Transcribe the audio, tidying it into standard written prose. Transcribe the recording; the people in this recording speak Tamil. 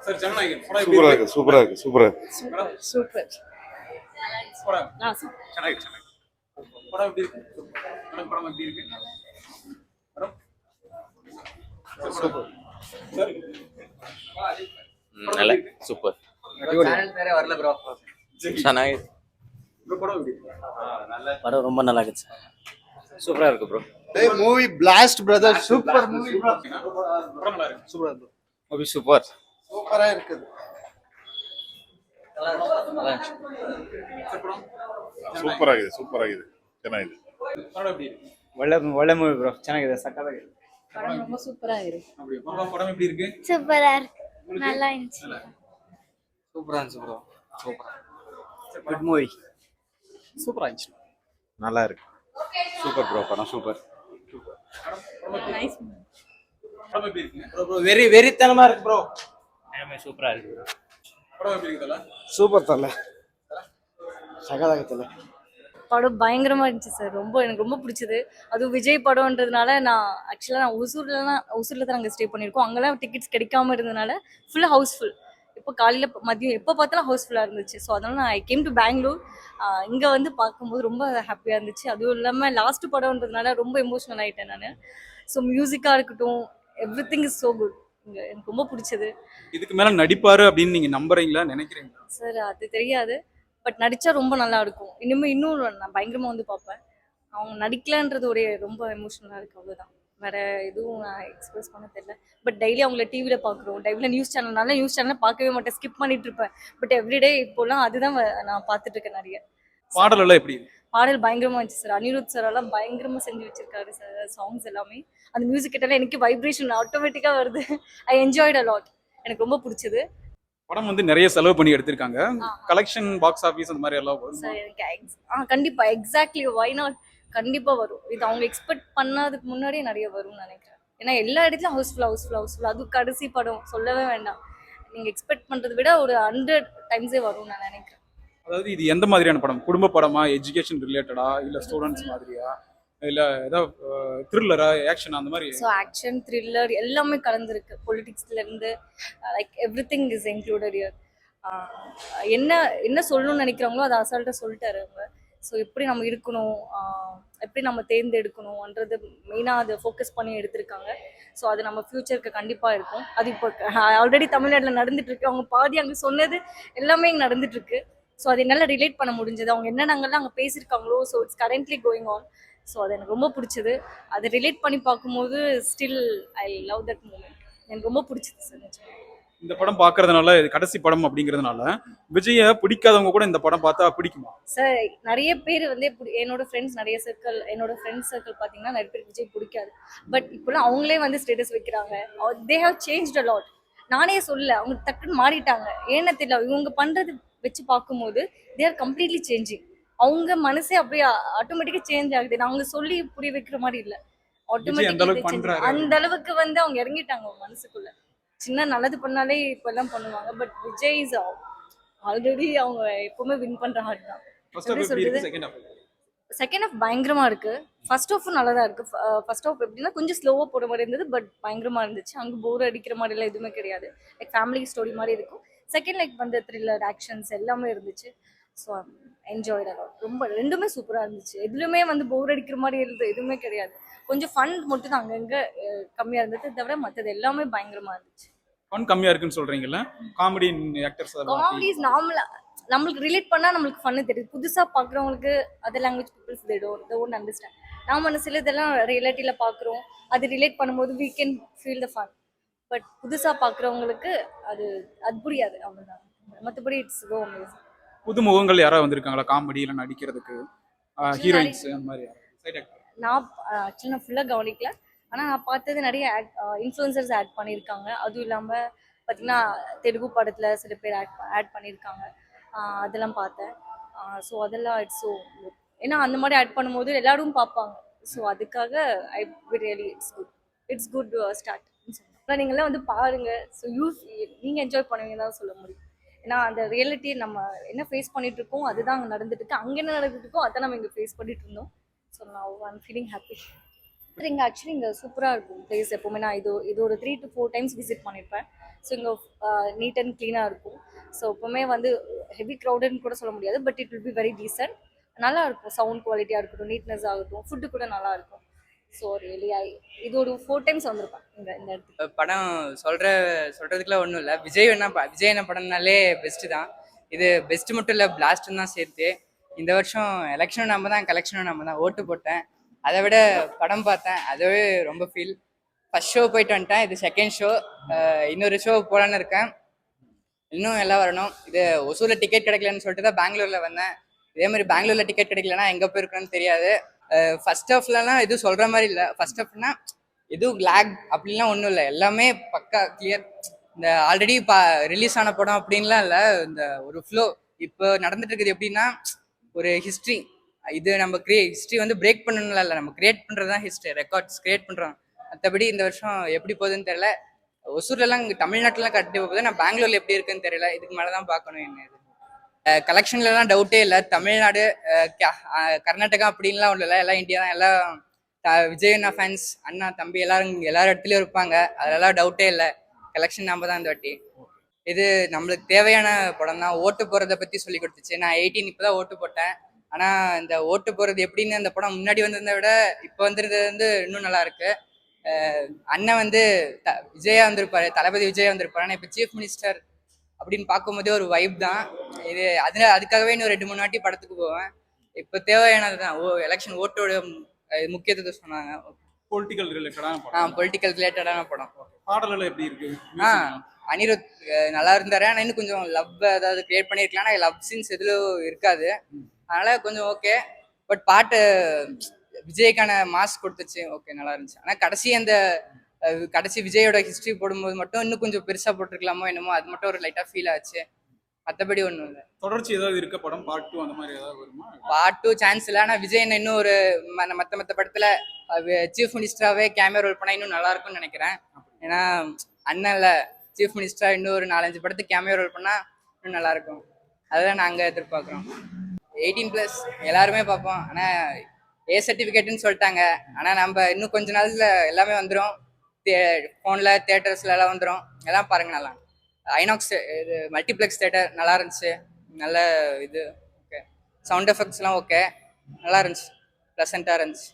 சார் ஜனநாயகன் படம் எப்படி சூப்பரா இருக்கு? இருக்கு, சூப்பரா இருக்கு, சூப்பரா இருக்கு. Madam, super. படம் சூப்பர். ஜனநாயகன் படம் எப்படி இருக்கு? மேடம் படம் எப்படி இருக்கு? மேடம் சூப்பர் சார் நல்ல சூப்பர் ಚಾನೆಲ್ ಬೇರೆ வரல ப்ரோ. ಚೆನ್ನಾಗಿದೆ இந்த படம் எப்படி இருக்கு? படம் ரொம்ப நல்லா இருக்கு சூப்பரா இருக்கு bro Hey, movie blast brother, super movie bro. படம் நல்லா இருக்கு. சூப்பரா இருக்கு. மூவி சூப்பர் சூப்பரா இருக்குது. சார் படம் ಸೂಪರ್ ಆಗಿದೆ, ಸೂಪರ್ ಆಗಿದೆ, ಚೆನ್ನಾಗಿದೆ. படம் எப்படி இருக்கு? ಒಳ್ಳೆ ಮೂವಿ ಬ್ರೋ, ಚೆನ್ನಾಗಿದೆ, ಸಕ್ಕತ್ತಾಗಿದೆ. படம் ரொம்ப சூப்பரா இருக்கு. அப்படியே படம் எப்படி இருக்கு? சூப்பரா இருக்கு, நல்லா இருந்துச்சு. சூப்பரா இருந்துச்சு ப்ரோ, சூப்பரா. Good movie. சூப்பரா இருந்துச்சு. நல்லா இருக்கு. சூப்பர் ப்ரோ, படம் சூப்பர். நைஸ். படம் எப்படி இருக்கு? ப்ரோ வெறித்தனமா இருக்கு ப்ரோ. சூப்பரா இருக்கு படம் எப்படி இருக்குதல? சூப்பர் தல. சகதாகத்துல. படம் பயங்கரமா இருந்துச்சு சார். எனக்கு ரொம்ப பிடிச்சது. அதுவும் விஜய் படம்ன்றதுனால நான் ஒசூர்ல தான் நாங்கள் ஸ்டே பண்ணியிருக்கோம். அங்கெல்லாம் டிக்கெட்ஸ் கிடைக்காம இருந்ததுனால ஃபுல்லாக ஹவுஸ்ஃபுல். இப்போ காலையில் மதியம் எப்போ பார்த்தாலும் ஹவுஸ்ஃபுல்லாக இருந்துச்சு. ஸோ அதனால நான் ஐ கேம் டு பெங்களூர். இங்கே வந்து பார்க்கும்போது ரொம்ப ஹாப்பியாக இருந்துச்சு. அதுவும் இல்லாமல் லாஸ்ட் படம்ன்றதுனால ரொம்ப எமோஷ்னல் ஆகிட்டேன் நான். ஸோ மியூசிக்காக இருக்கட்டும், every thing is so good. இங்கே எனக்கு ரொம்ப பிடிச்சது. இதுக்கு மேல நடிப்பாரு அப்படின்னு நீங்க நம்புறீங்களா, நினைக்கிறீங்களா? சார் அது தெரியாது, பட் நடித்தா ரொம்ப நல்லா இருக்கும். இன்னும் நான் பயங்கரமாக வந்து பார்ப்பேன். அவங்க நடிக்கலன்றது ஒரு ரொம்ப எமோஷ்னலாக இருக்குது, அவ்வளோதான். வேறு எதுவும் நான் எக்ஸ்பிரஸ் பண்ண தெரியல. பட் டெய்லி அவங்கள டிவியில் பார்க்குறோம். டெய்லியில் நியூஸ் சேனலில் பார்க்கவே மாட்டேன், ஸ்கிப் பண்ணிட்டு இருப்பேன். பட் எவ்ரிடே இப்போலாம் அதுதான் நான் பார்த்துட்ருக்கேன் நிறைய. பாடல் எல்லாம் எப்படி இருக்கு? பாடல் பயங்கரமாக இருந்துச்சு சார். அனிருத் சார் எல்லாம் பயங்கரமாக செஞ்சு வச்சிருக்காரு சார். சாங்ஸ் எல்லாமே அந்த மியூசிக் கேட்டாலே எனக்கு வைப்ரேஷன் ஆட்டோமேட்டிக்காக வருது. I enjoyed a lot. எனக்கு ரொம்ப பிடிச்சது. படம் வந்து நிறைய செலவு பண்ணி எடுத்திருக்காங்க. கலெக்ஷன், பாக்ஸ் ஆபீஸ் அந்த மாதிரி எல்லாம் வரும். சார் எனக்கு கண்டிப்பா எக்ஸாக்ட்லி வை நாட், கண்டிப்பா வரும். இது அவங்க எக்ஸ்பெக்ட் பண்ணதுக்கு முன்னாடியே நிறைய வரும்னு நினைக்கிறேன். ஏன்னா எல்லா இடத்துலயும் ஹவுஸ்ஃபுல். அது கடைசி படம் சொல்லவே வேண்டாம். நீங்க எக்ஸ்பெக்ட் பண்றதை விட ஒரு 100 டைம்ஸே வரும்னு நான் நினைக்கிறேன். அதாவது இது எந்த மாதிரியான படம்? குடும்ப படமா, எஜுகேஷன் ரிலேட்டடா, இல்ல ஸ்டூடெண்ட்ஸ் மாதிரியா, இல்ல ஏதாவது த்ரில்லரா, ஆக்ஷன் அந்த மாதிரி? ஸோ ஆக்ஷன், த்ரில்லர் எல்லாமே கலந்துருக்கு. பொலிட்டிக்ஸ்லேருந்து like everything is included here. என்ன சொல்லணும்னு நினைக்கிறாங்களோ அதை அசால்ட்டாக சொல்லிட்டாரு அவங்க. ஸோ எப்படி நம்ம இருக்கணும், எப்படி நம்ம தேர்ந்தெடுக்கணும்ன்றது மெயினாக அதை ஃபோக்கஸ் பண்ணி எடுத்திருக்காங்க. ஸோ அது நம்ம ஃப்யூச்சருக்கு கண்டிப்பாக இருக்கும். அது இப்போ ஆல்ரெடி தமிழ்நாட்டில் நடந்துட்டுருக்கு. அவங்க பாதி அங்கே சொன்னது எல்லாமே இங்கே நடந்துட்டுருக்கு. ஸோ அதை என்னால் ரிலேட் பண்ண முடிஞ்சது. அவங்க என்னென்னங்கள்லாம் அங்கே பேசியிருக்காங்களோ, so it's currently going on. So அது எனக்கு ரொம்ப பிடிச்சது. அதை ரிலேட் பண்ணி பார்க்கும்போது still I love that moment. எனக்கு ரொம்ப பிடிச்சது சார். இந்த படம் பார்க்கறதுனால, இது கடைசி படம் அப்படிங்கிறதுனால விஜயை பிடிக்காதவங்க கூட இந்த படம் பார்த்தா பிடிக்குமா? சார் நிறைய பேர் வந்து என்னோட ஃப்ரெண்ட்ஸ் சர்க்கிள் பார்த்தீங்கன்னா நிறைய பேர் விஜய் பிடிக்காது. பட் இப்போலாம் அவங்களே வந்து ஸ்டேட்டஸ் வைக்கிறாங்க. They have changed a lot. நானே சொல்ல, அவங்க டக்குன்னு மாறிட்டாங்க. ஏன்னு தெரியல, இவங்க பண்ணுறது வச்சு பார்க்கும்போது தே ஆர் கம்ப்ளீட்லி சேஞ்சிங். அவங்க மனசே அப்படியே ஆட்டோமேட்டிக்காக சேஞ்ச் ஆகுது. அவங்க சொல்லி புரிய வைக்கிற மாதிரி இல்லை, ஆட்டோமேட்டிக்கா அந்த அளவுக்கு வந்து அவங்க இறங்கிட்டாங்க அவங்க மனசுக்குள்ள. சின்ன நல்லது பண்ணாலே இப்பெல்லாம் பண்ணுவாங்க. பட் விஜய் இஸ் ஆல்ரெடி அவங்க எப்பவுமே வின் பண்ற ஹார்ட் தான். செகண்ட் ஹாஃப் பயங்கரமா இருக்கு. ஃபர்ஸ்ட் ஹாஃபும் நல்லா தான் இருக்கு. ஃபர்ஸ்ட் ஹாஃப் எப்படின்னா கொஞ்சம் ஸ்லோவா போற மாதிரி இருந்தது, பட் பயங்கரமா இருந்துச்சு. அங்கே போர் அடிக்கிற மாதிரி எல்லாம் எதுவுமே கிடையாது. லைக் ஃபேமிலி ஸ்டோரி மாதிரி இருக்கும். செகண்ட் லைக் வந்து த்ரில்லர், ஆக்ஷன்ஸ் எல்லாமே இருந்துச்சு. So enjoyed a lot. ரொம்ப ரெண்டுமே சூப்பராக இருந்துச்சு. எதுலையுமே வந்து போர் அடிக்கிற மாதிரி இருந்தது எதுவுமே கிடையாது. கொஞ்சம் ஃபன் மட்டும் தான் அங்கங்கே கம்மியாக இருந்தது, தவிர மற்றது எல்லாமே பயங்கரமாக இருந்துச்சு. ஃபன் கம்மியாக இருக்குன்னு சொல்கிறீங்கல்ல, காமெடி ஆக்டர்ஸ் காமெடிஸ் நம்மளுக்கு ரிலேட் பண்ணால் நம்மளுக்கு ஃபன்னு தெரியுது. புதுசாக பார்க்குறவங்களுக்கு other language peoples they don't understand. நாம் சில இதெல்லாம் ரிலேட்டிவில் பார்க்குறோம், அது ரிலேட் பண்ணும்போது we can feel the fun. But புதுசாக பார்க்குறவங்களுக்கு அது புரியாது, அவ்வளோதான். மற்றபடி இட்ஸ் கோ அமேசிங். புது முகங்கள் யாராவது வந்திருக்காங்களா காமெடி இல்லை நடிக்கிறதுக்கு? ஹீரோயின்ஸ் அந்த மாதிரி சைட் ஆக்டர்? நான் ஆக்சுவலி ஃபுல்லாக கவனிக்கல. ஆனால் நான் பார்த்தது நிறைய இன்ஃப்ளூயன்சர்ஸ் ஆட் பண்ணியிருக்காங்க. அதுவும் இல்லாமல் பார்த்தீங்கன்னா தெலுங்கு படத்தில் சில பேர் ஆட் பண்ணியிருக்காங்க. அதெல்லாம் பார்த்தேன். ஸோ அதெல்லாம் இட்ஸ் ஸோ, ஏன்னா அந்த மாதிரி ஆட் பண்ணும்போது எல்லாரும் பார்ப்பாங்க. ஸோ அதுக்காக I really it's good start. நீங்களாம் வந்து பாருங்கள். ஸோ நீங்கள் என்ஜாய் பண்ணுவீங்கன்னு தான் சொல்ல முடியும். ஏன்னா அந்த ரியாலிட்டி நம்ம என்ன ஃபேஸ் பண்ணிட்டு இருக்கோம் அதுதான் அங்கே நடந்துட்டு இருக்கு. அங்கே என்ன நடந்துட்டு இருக்கோ அதான் நம்ம இங்கே ஃபேஸ் பண்ணிட்டு இருந்தோம். ஸோ நான் ஐம் ஃபீலிங் ஹாப்பி. இங்கே ஆக்சுவலி இங்கே சூப்பராக இருக்கும் பிளேஸ். எப்போவுமே நான் இது ஒரு 3 to 4 டைம்ஸ் விசிட் பண்ணியிருப்பேன். ஸோ இங்கே நீட் அண்ட் க்ளீனாக இருக்கும். ஸோ எப்போவுமே வந்து ஹெவி க்ரௌடட்னு கூட சொல்ல முடியாது, but it will be very decent. நல்லா இருக்கும், சவுண்ட் குவாலிட்டியாக இருக்கட்டும், நீட்னஸ் ஆகட்டும், ஃபுட்டு கூட நல்லா இருக்கும். ஸோ ரியலி இது ஒரு 4 டைம்ஸ் வந்திருப்பேன் இந்த இடத்துக்கு. படம் சொல்றதுக்குலாம் ஒன்றும் இல்லை. விஜய் என்ன படம்னாலே பெஸ்ட்டு தான். இது பெஸ்ட்டு மட்டும் இல்லை, பிளாஸ்ட்டும் தான் சேர்த்து. இந்த வருஷம் எலெக்ஷனும் நம்ம தான், கலெக்ஷனும் நம்ம தான். ஓட்டு போட்டேன், அதை விட படம் பார்த்தேன், அதுவே ரொம்ப ஃபீல். ஃபர்ஸ்ட் ஷோ போயிட்டு வந்துட்டேன், இது செகண்ட் ஷோ. இன்னொரு ஷோ போகலான்னு இருக்கேன், இன்னும் எல்லாம் வரணும். இது ஒசூரில் டிக்கெட் கிடைக்கலன்னு சொல்லிட்டு தான் பெங்களூரில் வந்தேன். இதே மாதிரி பெங்களூரில் டிக்கெட் கிடைக்கலன்னா எங்கே போயிருக்கணும்னு தெரியாது. ஃபர்ஸ்ட் ஹாஃப்லலாம் எதுவும் சொல்கிற மாதிரி இல்லை. ஃபர்ஸ்ட் ஹாஃப்னா எதுவும் லேக் அப்படின்லாம் ஒன்றும் இல்லை, எல்லாமே பக்கா கிளியர். இந்த ஆல்ரெடி ரிலீஸ் ஆன படம் அப்படின்லாம் இல்லை, இந்த ஒரு ஃப்ளோ. இப்போ நடந்துட்டு இருக்குது எப்படின்னா, ஒரு ஹிஸ்ட்ரி. இது நம்ம ஹிஸ்ட்ரி வந்து பிரேக் பண்ணணும்லாம் இல்லை, நம்ம கிரியேட் பண்ணுறது தான் ஹிஸ்ட்ரி, ரெக்கார்ட்ஸ் கிரியேட் பண்ணுறோம். மற்றபடி இந்த வருஷம் எப்படி போகுதுன்னு தெரியல. ஒசூர்லாம் இங்கே தமிழ்நாட்டிலாம் கட்டி போகுது, நான் பெங்களூர்ல எப்படி இருக்குன்னு தெரியல. இதுக்கு மேலே தான் பார்க்கணும் என்ன இது. கலெக்ஷன்லாம் டவுட்டே இல்லை. தமிழ்நாடு, கர்நாடகா அப்படின்லாம் ஒன்றும் இல்லை, எல்லாம் இந்தியா தான். எல்லாம் விஜய் அண்ணா ஃபேன்ஸ், அண்ணா தம்பி எல்லாரும் இடத்துலையும் இருப்பாங்க, அதெல்லாம் டவுட்டே இல்லை. கலெக்ஷன் நம்ம தான் இந்த வாட்டி. இது நம்மளுக்கு தேவையான படம் தான். ஓட்டு போகிறத பற்றி சொல்லி கொடுத்துச்சு. நான் 18 இப்போ தான் ஓட்டு போட்டேன். ஆனால் இந்த ஓட்டு போகிறது எப்படின்னு அந்த படம் முன்னாடி வந்திருந்த விட இப்போ வந்துருந்தது வந்து இன்னும் நல்லா இருக்கு. அண்ணன் வந்து விஜயா வந்திருப்பாரு, தளபதி விஜயா வந்திருப்பாரு. ஆனால் இப்போ சீஃப் மினிஸ்டர் அப்படின்னு பார்க்கும்போதே ஒரு வைப் தான் இது. அதுக்காகவே இன்னும் 2-3 வாட்டி படத்துக்கு போவேன். இப்போ தேவையானது தான். எலெக்ஷன் ஓட்டோட முக்கியத்துவத்தை சொன்னாங்க. பொலிட்டிக்கல் ரிலேட்டடான படம். பொலிட்டிக்கல் ரிலேட்டடான படம். பாடல்கள் எப்படி இருக்கு? அனிருத் நல்லா இருந்தாரு, ஆனால் இன்னும் கொஞ்சம் லவ் ஏதாவது கிரியேட் பண்ணியிருக்கலாம். ஆனால் லவ் சீன்ஸ் எதுவும் இருக்காது, அதனால கொஞ்சம் ஓகே. பட் பாட்டு விஜய்க்கான மாஸ் கொடுத்துச்சு, ஓகே நல்லா இருந்துச்சு. ஆனால் கடைசி விஜயோட ஹிஸ்ட்ரி போடும்போது மட்டும் இன்னும் கொஞ்சம் பெருசாக போட்டிருக்கலாமோ என்னமோ, அது மட்டும் ஒரு லைட்டாக ஃபீல் ஆச்சு. மற்றபடி ஒன்றும் இல்லை. தொடர்ச்சி ஏதாவது இருக்க படம் பார்ட் 2 அந்த மாதிரி ஏதாவது வருமா? பார்ட் 2 சான்ஸ் இல்லை. ஆனால் விஜய் இன்னும் ஒரு மற்ற படத்தில் சீஃப் மினிஸ்டராகவே கேமியா ரோல் பண்ணால் இன்னும் நல்லா இருக்கும்னு நினைக்கிறேன். ஏன்னா அண்ணன்ல சீஃப் மினிஸ்டராக இன்னும் ஒரு 4-5 படத்துக்கு கேமியா ரோல் பண்ணால் இன்னும் நல்லா இருக்கும். அதுதான் நாங்கள் எதிர்பார்க்குறோம். 18+ எல்லாருமே பார்ப்போம். ஆனால் ஏ சர்டிஃபிகேட்டுன்னு சொல்லிட்டாங்க. ஆனால் நம்ம இன்னும் கொஞ்ச நாளில் எல்லாமே வந்துடும். ஃபோனில் தியேட்டர்ஸில் எல்லாம் வந்துடும், எல்லாம் பாருங்க. நல்லா ஐநாக்ஸ் இது மல்டிப்ளெக்ஸ் தியேட்டர் நல்லா இருந்துச்சு. நல்ல இது ஓகே, சவுண்ட் எஃபெக்ட்ஸ்லாம் ஓகே, நல்லா இருந்துச்சு, ப்ளசண்ட்டாக இருந்துச்சு.